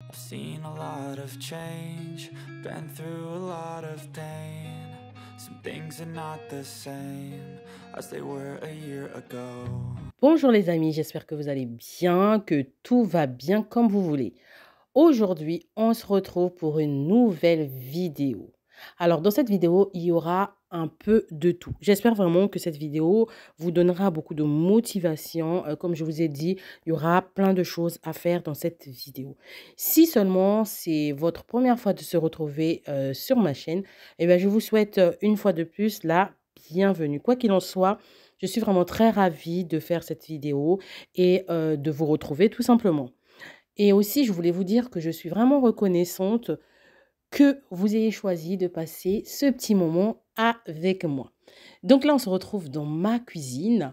I've seen a lot of change, been through a lot of pain. Some things are not the same as they were a year ago. Bonjour les amis, j'espère que vous allez bien, que tout va bien comme vous voulez. Aujourd'hui, on se retrouve pour une nouvelle vidéo. Alors, dans cette vidéo, il y aura un peu de tout. J'espère vraiment que cette vidéo vous donnera beaucoup de motivation. Comme je vous ai dit, il y aura plein de choses à faire dans cette vidéo. Si seulement c'est votre première fois de se retrouver sur ma chaîne, eh bien, je vous souhaite une fois de plus la bienvenue. Quoi qu'il en soit, je suis vraiment très ravie de faire cette vidéo et de vous retrouver tout simplement. Et aussi, je voulais vous dire que je suis vraiment reconnaissante que vous ayez choisi de passer ce petit moment avec moi. Donc là, on se retrouve dans ma cuisine.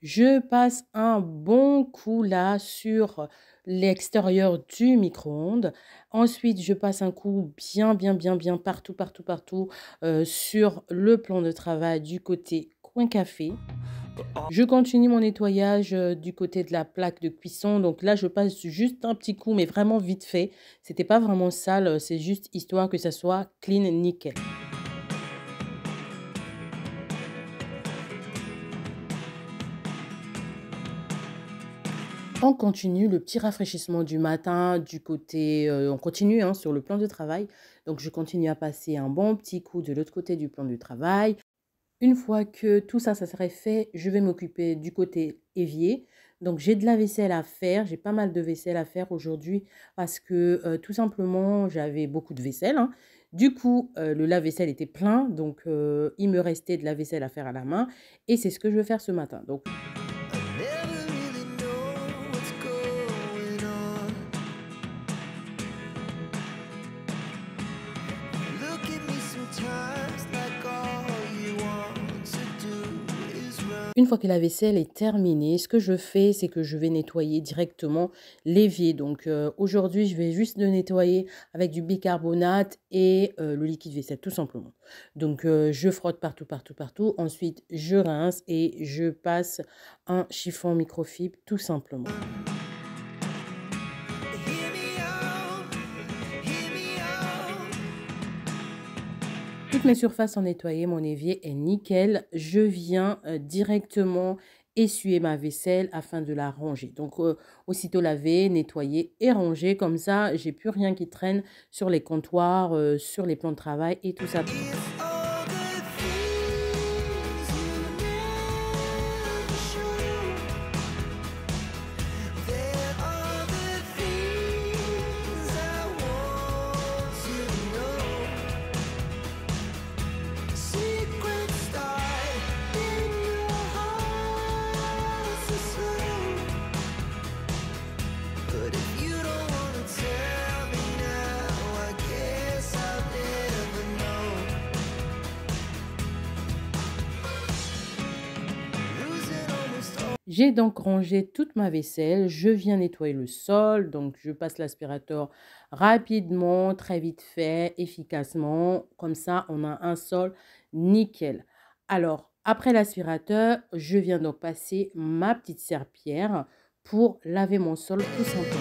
Je passe un bon coup là sur l'extérieur du micro-ondes. Ensuite, je passe un coup bien partout, sur le plan de travail du côté coin café. Je continue mon nettoyage du côté de la plaque de cuisson. Donc là, je passe juste un petit coup, mais vraiment vite fait. C'était pas vraiment sale, c'est juste histoire que ça soit clean, nickel. On continue le petit rafraîchissement du matin du côté, on continue hein, sur le plan de travail. Donc je continue à passer un bon petit coup de l'autre côté du plan de travail. Une fois que tout ça, ça serait fait, je vais m'occuper du côté évier. Donc, j'ai de la vaisselle à faire. J'ai pas mal de vaisselle à faire aujourd'hui parce que tout simplement, j'avais beaucoup de vaisselle, hein. Du coup, le lave-vaisselle était plein. Donc, il me restait de la vaisselle à faire à la main. Et c'est ce que je vais faire ce matin. Donc, une fois que la vaisselle est terminée, ce que je fais, c'est que je vais nettoyer directement l'évier. Donc aujourd'hui, je vais juste le nettoyer avec du bicarbonate et le liquide vaisselle, tout simplement. Donc je frotte partout. Ensuite, je rince et je passe un chiffon microfibre, tout simplement. Toutes mes surfaces sont nettoyées, mon évier est nickel. Je viens directement essuyer ma vaisselle afin de la ranger. Donc, aussitôt laver, nettoyer et ranger. Comme ça, j'ai plus rien qui traîne sur les comptoirs, sur les plans de travail et tout ça. J'ai donc rangé toute ma vaisselle. Je viens nettoyer le sol. Donc, je passe l'aspirateur rapidement, très vite fait, efficacement. Comme ça, on a un sol nickel. Alors, après l'aspirateur, je viens donc passer ma petite serpillière pour laver mon sol tout simplement.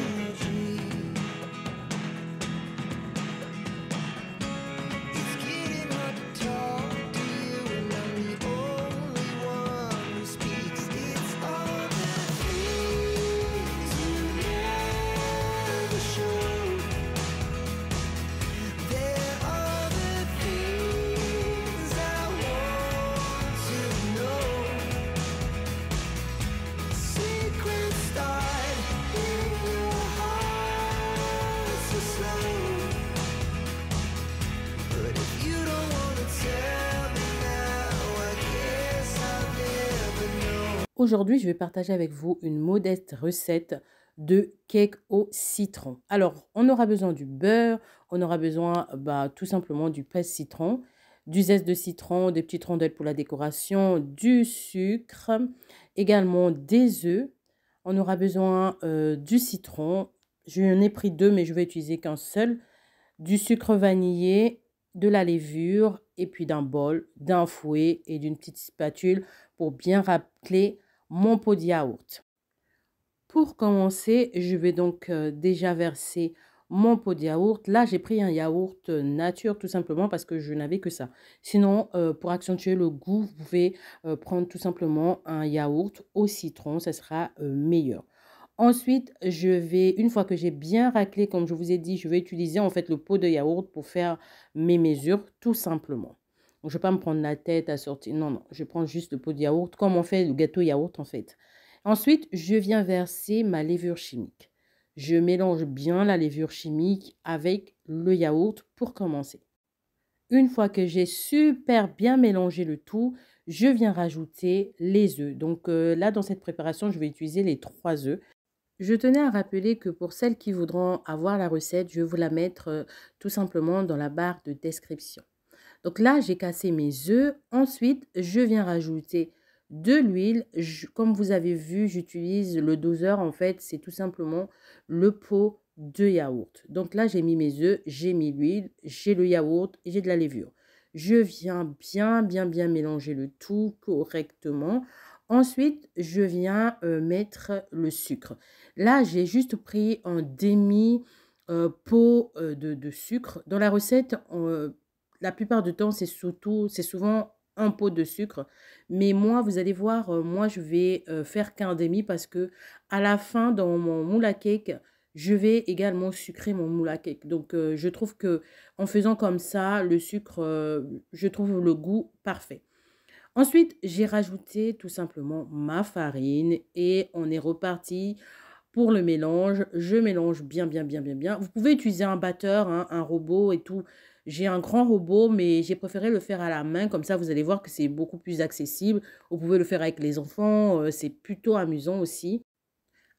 Aujourd'hui, je vais partager avec vous une modeste recette de cake au citron. Alors, on aura besoin du beurre, on aura besoin tout simplement du presse citron, du zeste de citron, des petites rondelles pour la décoration, du sucre, également des œufs. On aura besoin du citron. J'en ai pris deux, mais je vais utiliser qu'un seul. Du sucre vanillé, de la levure et puis d'un bol, d'un fouet et d'une petite spatule pour bien racler mon pot de yaourt. Pour commencer, je vais donc déjà verser mon pot de yaourt. Là, j'ai pris un yaourt nature tout simplement parce que je n'avais que ça. Sinon, pour accentuer le goût, vous pouvez prendre tout simplement un yaourt au citron, ça sera meilleur. Ensuite, une fois que j'ai bien raclé, comme je vous ai dit, je vais utiliser en fait le pot de yaourt pour faire mes mesures tout simplement. Donc, je ne vais pas me prendre la tête à sortir. Non, non, je prends juste le pot de yaourt comme on fait le gâteau yaourt en fait. Ensuite, je viens verser ma levure chimique. Je mélange bien la levure chimique avec le yaourt pour commencer. Une fois que j'ai super bien mélangé le tout, je viens rajouter les œufs. Donc là, dans cette préparation, je vais utiliser les 3 œufs. Je tenais à rappeler que pour celles qui voudront avoir la recette, je vais vous la mettre tout simplement dans la barre de description. Donc là, j'ai cassé mes œufs. Ensuite, je viens rajouter de l'huile. Comme vous avez vu, j'utilise le doseur. En fait, c'est tout simplement le pot de yaourt. Donc là, j'ai mis mes œufs, j'ai mis l'huile, j'ai le yaourt et j'ai de la levure. Je viens bien mélanger le tout correctement. Ensuite, je viens mettre le sucre. Là, j'ai juste pris un demi pot de sucre. Dans la recette, la plupart du temps, c'est souvent un pot de sucre. Mais moi, vous allez voir, moi, je vais faire qu'un demi parce que à la fin, dans mon moule à cake, je vais également sucrer mon moule à cake. Donc, je trouve que en faisant comme ça, le sucre, je trouve le goût parfait. Ensuite, j'ai rajouté tout simplement ma farine et on est reparti pour le mélange. Je mélange bien. Vous pouvez utiliser un batteur, hein, un robot et tout. J'ai un grand robot, mais j'ai préféré le faire à la main. Comme ça, vous allez voir que c'est beaucoup plus accessible. Vous pouvez le faire avec les enfants. C'est plutôt amusant aussi.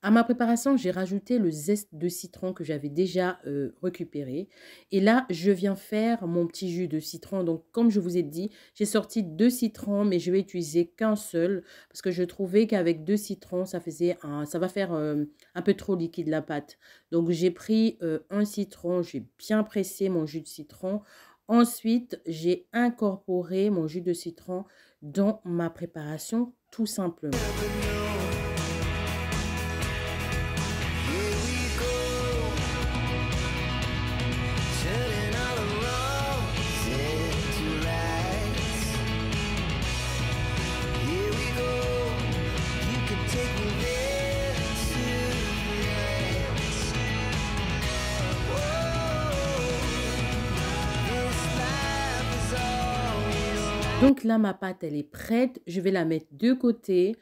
À ma préparation, j'ai rajouté le zeste de citron que j'avais déjà récupéré. Et là, je viens faire mon petit jus de citron. Donc, comme je vous ai dit, j'ai sorti 2 citrons, mais je vais utiliser qu'un seul parce que je trouvais qu'avec 2 citrons, ça va faire un peu trop liquide la pâte. Donc, j'ai pris un citron, j'ai bien pressé mon jus de citron. Ensuite, j'ai incorporé mon jus de citron dans ma préparation tout simplement. Donc là, ma pâte, elle est prête. Je vais la mettre de côté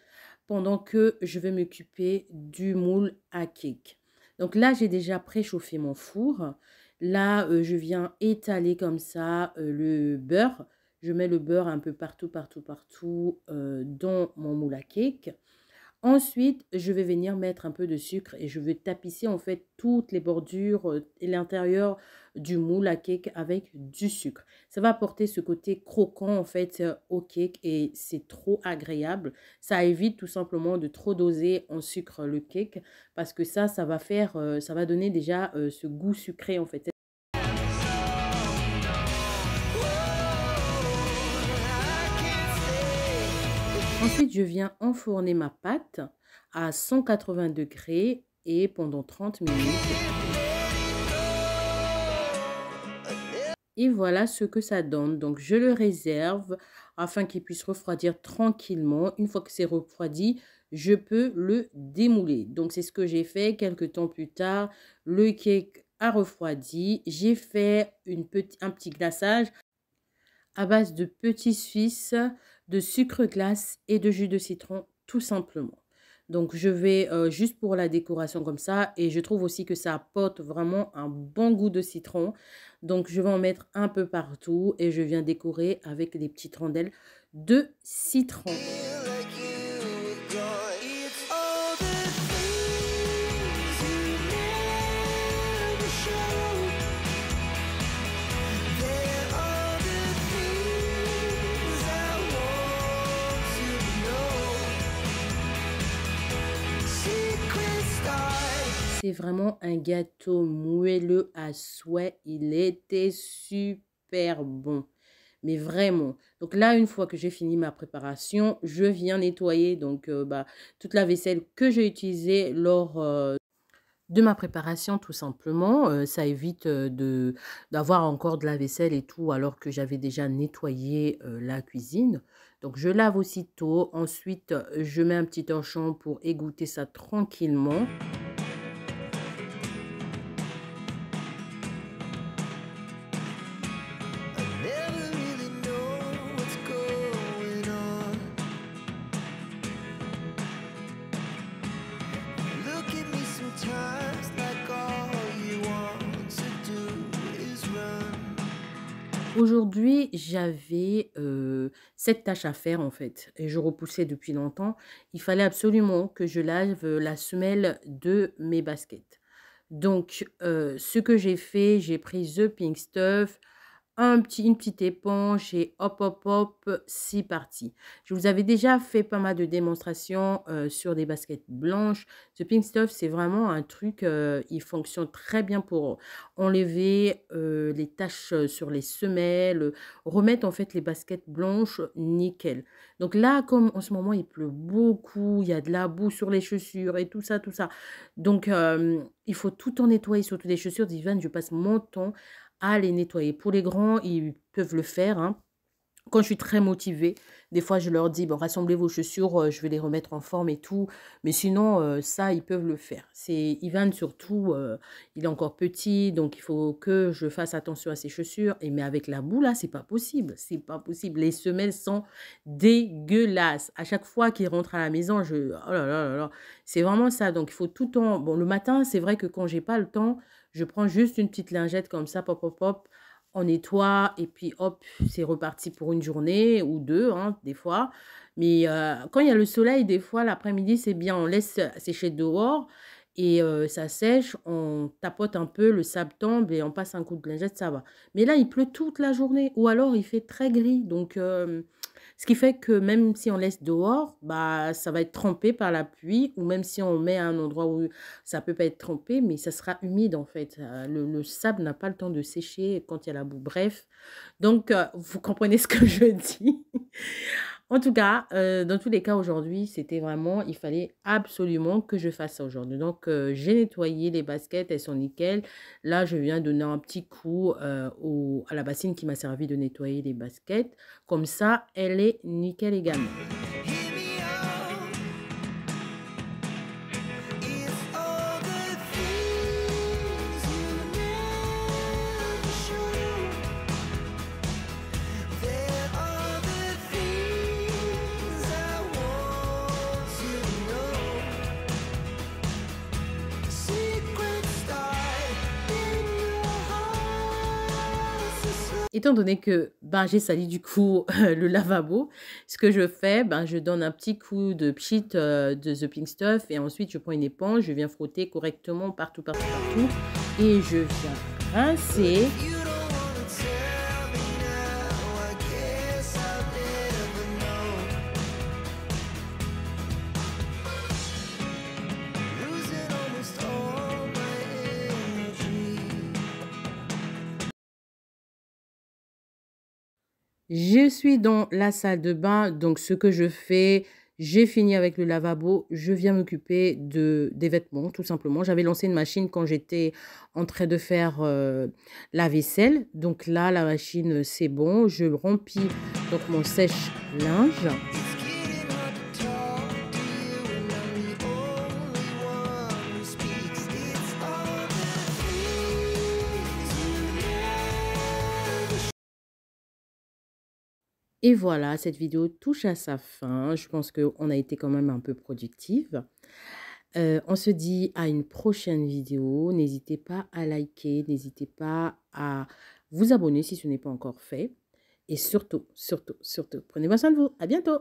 pendant que je vais m'occuper du moule à cake. Donc là, j'ai déjà préchauffé mon four. Là, je viens étaler comme ça le beurre. Je mets le beurre un peu partout dans mon moule à cake. Ensuite, je vais venir mettre un peu de sucre et je vais tapisser en fait toutes les bordures et l'intérieur du moule à cake avec du sucre. Ça va apporter ce côté croquant en fait au cake et c'est trop agréable. Ça évite tout simplement de trop doser en sucre le cake parce que ça va donner déjà ce goût sucré en fait. Ensuite, je viens enfourner ma pâte à 180 degrés et pendant 30 minutes. Et voilà ce que ça donne. Donc, je le réserve afin qu'il puisse refroidir tranquillement. Une fois que c'est refroidi, je peux le démouler. Donc, c'est ce que j'ai fait quelques temps plus tard. Le cake a refroidi. J'ai fait un petit glaçage à base de petits suisses, de sucre glace et de jus de citron, tout simplement. Donc, je vais juste pour la décoration comme ça. Et je trouve aussi que ça apporte vraiment un bon goût de citron. Donc, je vais en mettre un peu partout. Et je viens décorer avec des petites rondelles de citron. C'est vraiment un gâteau moelleux à souhait. Il était super bon. mais vraiment. Donc là, une fois que j'ai fini ma préparation, je viens nettoyer donc toute la vaisselle que j'ai utilisée lors de ma préparation tout simplement. Ça évite d'avoir encore de la vaisselle et tout alors que j'avais déjà nettoyé la cuisine. Donc je lave aussitôt. Ensuite, je mets un petit torchon pour égoutter ça tranquillement. Aujourd'hui, j'avais 7 tâches à faire en fait et je repoussais depuis longtemps. Il fallait absolument que je lave la semelle de mes baskets. Donc, ce que j'ai fait, j'ai pris The Pink Stuff, une petite éponge et hop, hop, hop, c'est parti. Je vous avais déjà fait pas mal de démonstrations sur des baskets blanches. Ce Pink Stuff, c'est vraiment un truc, il fonctionne très bien pour enlever les taches sur les semelles, remettre en fait les baskets blanches nickel. Donc là, comme en ce moment, il pleut beaucoup, il y a de la boue sur les chaussures et tout ça, tout ça. Donc, il faut tout en nettoyer, surtout des chaussures d'hiver. Je passe mon temps à les nettoyer. Pour les grands, ils peuvent le faire, hein. Quand je suis très motivée, des fois, je leur dis, bon, rassemblez vos chaussures, je vais les remettre en forme et tout. Mais sinon, ça, ils peuvent le faire. C'est Ivan surtout, il est encore petit, donc il faut que je fasse attention à ses chaussures. Mais avec la boue, là, c'est pas possible. C'est pas possible. Les semelles sont dégueulasses. À chaque fois qu'il rentre à la maison, oh là là là là. C'est vraiment ça. Donc, il faut tout le temps. Bon, le matin, c'est vrai que quand j'ai pas le temps, je prends juste une petite lingette comme ça, pop, pop, pop. On nettoie et puis hop, c'est reparti pour une journée ou deux, hein, des fois. Mais quand il y a le soleil, des fois, l'après-midi, c'est bien. On laisse sécher dehors et ça sèche. On tapote un peu, le sable tombe et on passe un coup de lingette, ça va. Mais là, il pleut toute la journée ou alors il fait très gris. Donc, ce qui fait que même si on laisse dehors, bah, ça va être trempé par la pluie ou même si on met à un endroit où ça peut pas être trempé, mais ça sera humide en fait. Le sable n'a pas le temps de sécher quand il y a la boue. Bref, donc vous comprenez ce que je dis. En tout cas, dans tous les cas aujourd'hui, c'était vraiment, il fallait absolument que je fasse ça aujourd'hui. Donc, j'ai nettoyé les baskets, elles sont nickel. Là, je viens donner un petit coup à la bassine qui m'a servi de nettoyer les baskets. Comme ça, elle est nickel également. Étant donné que ben, j'ai sali du coup le lavabo, ce que je fais, ben, je donne un petit coup de pchit de The Pink Stuff et ensuite je prends une éponge, je viens frotter correctement partout, partout, partout et je viens rincer. Je suis dans la salle de bain, donc ce que je fais, j'ai fini avec le lavabo, je viens m'occuper des vêtements, tout simplement. J'avais lancé une machine quand j'étais en train de faire la vaisselle. Donc là, la machine, c'est bon. Je remplis donc mon sèche-linge. Et voilà, cette vidéo touche à sa fin. Je pense qu'on a été quand même un peu productive. On se dit à une prochaine vidéo. N'hésitez pas à liker, n'hésitez pas à vous abonner si ce n'est pas encore fait. Et surtout, surtout, surtout, prenez bien soin de vous. À bientôt!